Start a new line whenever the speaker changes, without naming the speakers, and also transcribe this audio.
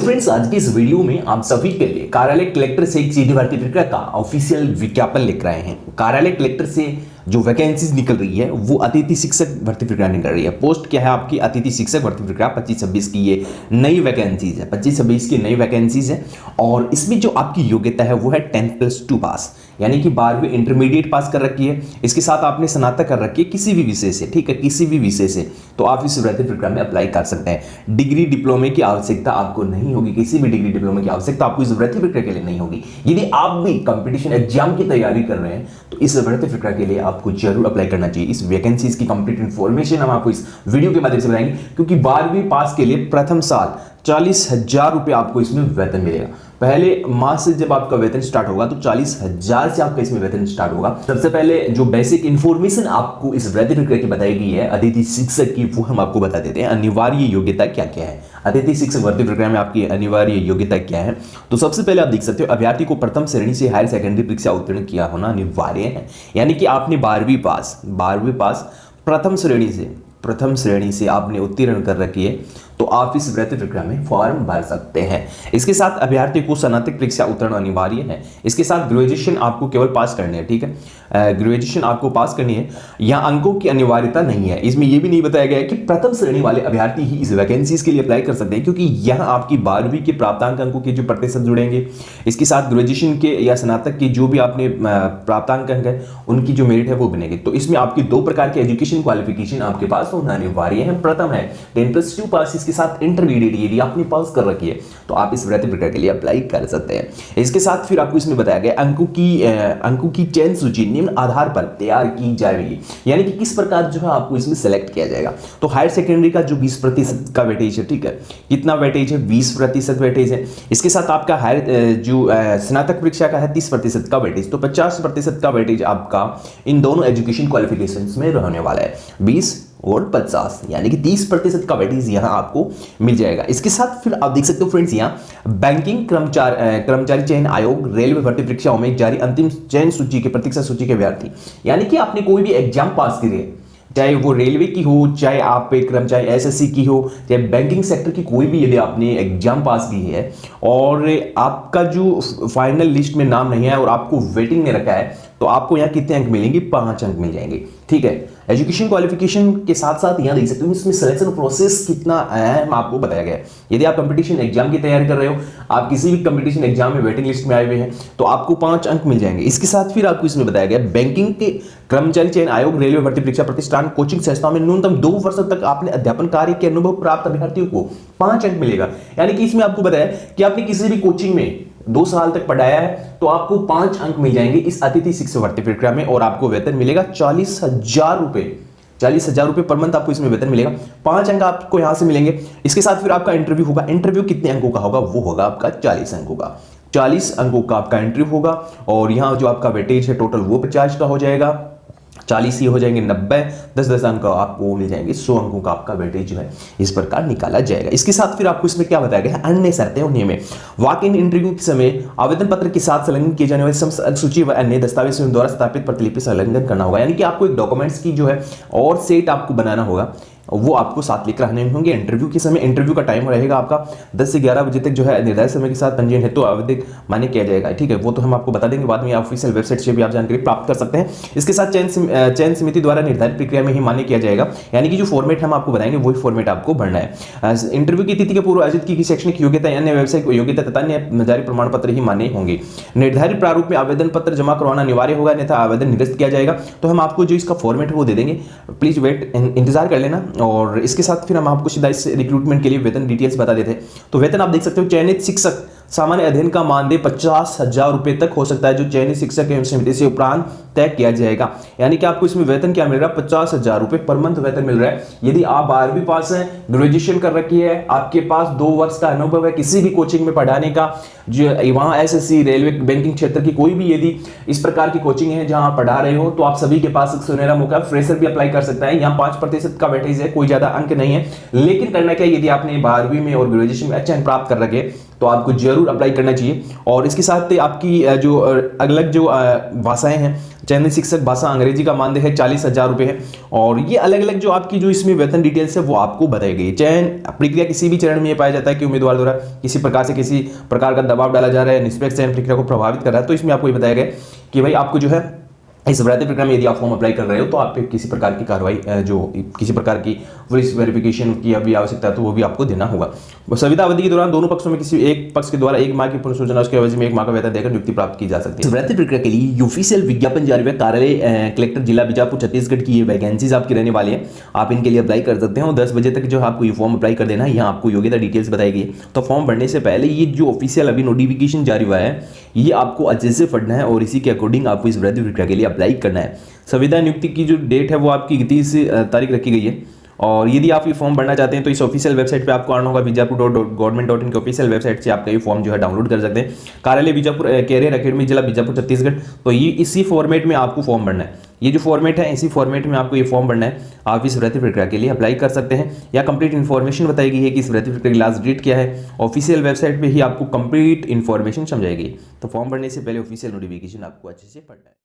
Friends, आज की इस वीडियो में आप सभी के लिए कार्यालय कलेक्टर से एक सीधी भर्ती प्रक्रिया का ऑफिशियल विज्ञापन लिख रहे हैं। कार्यालय कलेक्टर से जो वैकेंसीज निकल रही है वो अतिथि शिक्षक भर्ती प्रक्रिया निकल रही है। पोस्ट क्या है आपकी? अतिथि शिक्षक भर्ती प्रक्रिया 25-26 की ये नई वैकेंसीज है। 25-26 की नई वैकेंसीज है और इसमें जो आपकी योग्यता है वो है 10+2 पास, यानी कि 12वीं इंटरमीडिएट पास कर रखी है। इसके साथ आपने स्नातक कर रखी है किसी भी विषय से, ठीक है, किसी भी विषय से, तो आप इस भर्ती प्रक्रिया में अप्लाई कर सकते हैं। डिग्री डिप्लोमे की आवश्यकता आपको नहीं होगी, किसी भी डिग्री डिप्लोमे की आवश्यकता आपको इस भर्ती प्रक्रिया के लिए नहीं होगी। यदि आप भी कंपटीशन एग्जाम की तैयारी कर रहे हैं तो इस भर्ती प्रक्रिया के लिए आपको जरूर अप्लाई करना चाहिए। इस वैकेंसीज की कंप्लीट इन्फॉर्मेशन हम आपको इस वीडियो के माध्यम से बताएंगे, क्योंकि 12वीं पास के लिए प्रथम साल 40,000 रुपए आपको इसमें वेतन मिलेगा। पहले माह से जब आपका वेतन स्टार्ट होगा तो 40,000 से आपका इसमें वेतन स्टार्ट होगा। सबसे पहले जो बेसिक इंफॉर्मेशन आपको इस भर्ती प्रक्रिया की बताई गई है अतिथि शिक्षक की, वो हम आपको बता देते हैं। अनिवार्य योग्यता क्या क्या है? अतिथि शिक्षक भर्ती प्रक्रिया में आपकी अनिवार्य योग्यता क्या है? तो सबसे पहले आप देख सकते हो, अभ्यर्थी को प्रथम श्रेणी से हायर सेकेंडरी परीक्षा उत्तीर्ण किया होना अनिवार्य है। यानी कि आपने 12वीं पास प्रथम श्रेणी से आपने उत्तीर्ण कर रखी है तो आप इस भर्ती प्रक्रिया में फॉर्म भर सकते हैं। इसके साथ अभ्यर्थी को स्नातक परीक्षा उत्तीर्ण अनिवार्य है। इसके साथ ग्रेजुएशन आपको केवल पास करनी है, ठीक है, ग्रेजुएशन आपको पास करनी है। यहाँ अंकों की अनिवार्यता नहीं है। इसमें यह भी नहीं बताया गया है कि प्रथम श्रेणी वाले अभ्यर्थी ही इस वैकेंसीज के लिए अप्लाई कर सकते हैं, क्योंकि यहाँ आपकी 12वीं के प्राप्तांक अंकों के जो प्रतिशत जुड़ेंगे, इसके साथ ग्रेजुएशन के या स्नातक के जो भी आपने प्राप्तांक अंक है उनकी जो मेरिट है वो बनेगी। तो इसमें आपकी 2 प्रकार के एजुकेशन क्वालिफिकेशन आपके पास होना अनिवार्य है। प्रथम है 10+2 पास, इसके साथ इंटरमीडिएट यदि आपने पास कर रखी है तो आप इस भर्ती प्रक्रिया के लिए अप्लाई कर सकते हैं। इसके साथ फिर आपको इसमें बताया गया अंकों की चयन सूची निम्न आधार पर तैयार की जाएगी, यानी कि किस प्रकार जो है आपको इसमें सेलेक्ट किया जाएगा। तो हायर सेकेंडरी का जो 20% का वेटेज है, ठीक है, कितना वेटेज है? 20% वेटेज है। इसके साथ आपका हायर जो स्नातक परीक्षा का है 30% का वेटेज, तो 50% का वेटेज आपका इन दोनों एजुकेशन क्वालिफिकेशंस में रहने वाला है। 20 और 50, यानी कि 30% का वेटेज यहां आपको मिल जाएगा। इसके साथ फिर आप देख सकते हो फ्रेंड्स, यहां बैंकिंग कर्मचारी चयन आयोग रेलवे भर्ती परीक्षाओं में जारी अंतिम चयन सूची के प्रतीक्षा सूची के अभ्यर्थी, यानी कि आपने कोई भी एग्जाम पास करिए, चाहे वो रेलवे की हो, चाहे आप एक कर्मचारी एसएससी की हो, चाहे बैंकिंग सेक्टर की कोई भी यदि आपने एग्जाम पास की है और आपका जो फाइनल लिस्ट में नाम नहीं है और आपको वेटिंग में रखा है, तो आपको यहाँ कितने अंक मिलेंगे? 5 अंक मिल जाएंगे, ठीक है। एजुकेशन क्वालिफिकेशन के साथ साथ यहाँ देख सकते हो इसमें सिलेक्शन प्रोसेस कितना अहम आपको बताया गया है। यदि आप कंपटीशन एग्जाम की तैयारी कर रहे हो, आप किसी भी कंपटीशन एग्जाम में वेटिंग लिस्ट में आए हुए हैं, तो आपको 5 अंक मिल जाएंगे। इसके साथ फिर आपको इसमें बताया गया बैंकिंग के कर्मचारी चयन आयोग रेलवे भर्ती परीक्षा प्रतिष्ठान कोचिंग संस्थाओं में न्यूनतम 2 वर्ष तक आपने अध्यापन कार्य के अनुभव प्राप्त अभ्यर्थियों को 5 अंक मिलेगा। यानी कि इसमें आपको बताया कि आपने किसी भी कोचिंग में 2 साल तक पढ़ाया है तो आपको 5 अंक मिल जाएंगे इस अतिथि शिक्षक भर्ती प्रक्रिया में, और आपको वेतन मिलेगा 40,000 रुपए। 40,000 रुपए पर मंथ आपको इसमें वेतन मिलेगा। 5 अंक आपको यहां से मिलेंगे। इसके साथ फिर आपका इंटरव्यू होगा। इंटरव्यू कितने अंकों का होगा? वो होगा आपका 40 अंकों का। 40 अंकों का आपका इंटरव्यू होगा और यहां जो आपका वेटेज है टोटल वो 50 का हो जाएगा। 40 ही हो जाएंगे 90, 10 अंक आपको मिल जाएंगे। 100 अंकों का आपका वेटेज जो है इस प्रकार निकाला जाएगा। इसके साथ फिर आपको इसमें क्या बताया गया है? अन्य शर्तें और नियम। वॉक इन इंटरव्यू के समय आवेदन पत्र के साथ संलग्न किए जाने वाले सूची व अन्य दस्तावेजों द्वारा स्थापित प्रतिलिपि संलग्न करना होगा, यानी कि आपको एक डॉक्यूमेंट्स की जो है और सेट आपको बनाना होगा, वो आपको साथ लेकर आने होंगे इंटरव्यू के समय। इंटरव्यू का टाइम रहेगा आपका 10 से 11 बजे तक जो है निर्धारित समय के साथ पंजीयन हेतु आवेदक मान्य किया जाएगा, ठीक है। वो तो हम आपको बता देंगे बाद में, ऑफिशियल वेबसाइट से भी आप जानकारी प्राप्त कर सकते हैं। इसके साथ चयन समिति द्वारा निर्धारित प्रक्रिया में ही मान्य किया जाएगा, यानी कि जो फॉर्मेट हम आपको बताएंगे वही फॉर्मेट आपको भरना है। इंटरव्यू की तिथि के पूर्व आयोजित की शैक्षणिक योग्यता अन्य व्यावसायिक योग्यता तथा अन्य जारी प्रमाण पत्र ही मान्य होंगे। निर्धारित प्रारूप में आवेदन पत्र जमा करवाना अनिवार्य होगा, अन्यथा आवेदन निरस्त किया जाएगा। तो हम आपको जो इसका फॉर्मेट है वो दे देंगे, प्लीज वेट, इंतजार कर लेना। और इसके साथ फिर हम आपको सीधा इस रिक्रूटमेंट के लिए वेतन डिटेल्स बता देते हैं। तो वेतन आप देख सकते हो, चयनित शिक्षक सामान्य अध्ययन का मानदेय 50,000 रुपए तक हो सकता है, जो चयनित शिक्षक एवं समिति से उपरांत तय किया जाएगा। यानी कि आपको इसमें वेतन क्या मिल रहा है? 50,000 रुपए पर मंथ वेतन मिल रहा है। यदि आप 12वीं पास हैं, ग्रेजुएशन कर रखी है, आपके पास 2 वर्ष का अनुभव है किसी भी कोचिंग में पढ़ाने का, जो वहां एसएससी, रेलवे, बैंकिंग क्षेत्र की कोई भी यदि इस प्रकार की कोचिंग है जहां पढ़ा रहे हो, तो आप सभी के पास एक सुनहरा मौका। फ्रेशर भी अप्लाई कर सकता है। यहाँ 5% का वेटेज है, कोई ज्यादा अंक नहीं है। लेकिन करना क्या, यदि आपने 12वीं में और ग्रेजुएशन में अच्छा अंक प्राप्त कर रखे तो आपको जरूर अप्लाई करना चाहिए। और इसके साथ आपकी जो अलग जो भाषाएं हैं चयनित शिक्षक भाषा अंग्रेजी का मानदेय है 40,000 रुपये है। और ये अलग अलग जो आपकी जो इसमें वेतन डिटेल्स है वो आपको बताई गई है। चयन प्रक्रिया किसी भी चरण में ये पाया जाता है कि उम्मीदवार द्वारा किसी प्रकार का दबाव डाला जा रहा है, निष्पक्ष चयन प्रक्रिया को प्रभावित कर रहा है, तो इसमें आपको ये बताया गया कि भाई आपको जो है इस भर्ती प्रक्रिया में यदि आप फॉर्म अप्लाई कर रहे हो तो आप पे किसी प्रकार की कार्रवाई जो किसी प्रकार की पुलिस वेरिफिकेशन की अभी आवश्यकता है तो वो भी आपको देना होगा। संविदा अवधि के दौरान दोनों पक्षों में किसी एक पक्ष के द्वारा 1 माह की पूर्ण सूचना उसके एवज में 1 माह का वेतन देकर नियुक्ति प्राप्त की जा सकती है। इस भर्ती प्रक्रिया के लिए ऑफिशियल विज्ञापन जारी हुआ कार्यालय कलेक्टर जिला बीजापुर छत्तीसगढ़ की ये वैकेंसीज आपकी रहने वाली है। आप इनके लिए अप्लाई कर सकते हैं और 10 बजे तक जो आपको ये फॉर्म अप्लाई कर देना है। यहाँ आपको योग्यता डिटेल्स बताई गई है। तो फॉर्म भरने से पहले ये जो ऑफिशियल अभी नोटिफिकेशन जारी हुआ है ये आपको अच्छे से पढ़ना है और इसी के अकॉर्डिंग आपको इस भर्ती प्रक्रिया के लिए अप्लाई करना है। संविदा नियुक्ति की जो डेट है वो आपकी 30 तारीख रखी गई है। और यदि आप ये फॉर्म भरना चाहते हैं तो इस ऑफिशियल वेबसाइट पे आपको आना होगा बीजापुर.gov.in के ऑफिशियल वेबसाइट से आपका ये फॉर्म जो है डाउनलोड कर सकते हैं। कार्यालय बीजापुर कैरियर अकेडमी जिला बीजापुर छत्तीसगढ़। तो ये इसी फॉर्मेट में आपको फॉर्म भरना है। ये जो फॉर्मेट है इसी फॉर्मेट में आपको ये फॉर्म भरना है। आप इस भर्ती प्रक्रिया के लिए अप्लाई कर सकते हैं। या कंप्लीट इन्फॉर्मेशन बताई गई है कि इस भर्ती प्रक्रिया की लास्ट डेट क्या है। ऑफिशियल वेबसाइट पे ही आपको कंप्लीट इन्फॉर्मेशन समझाई गई। तो फॉर्म भरने से पहले ऑफिशियल नोटिफिकेशन आपको अच्छे से पढ़ना है।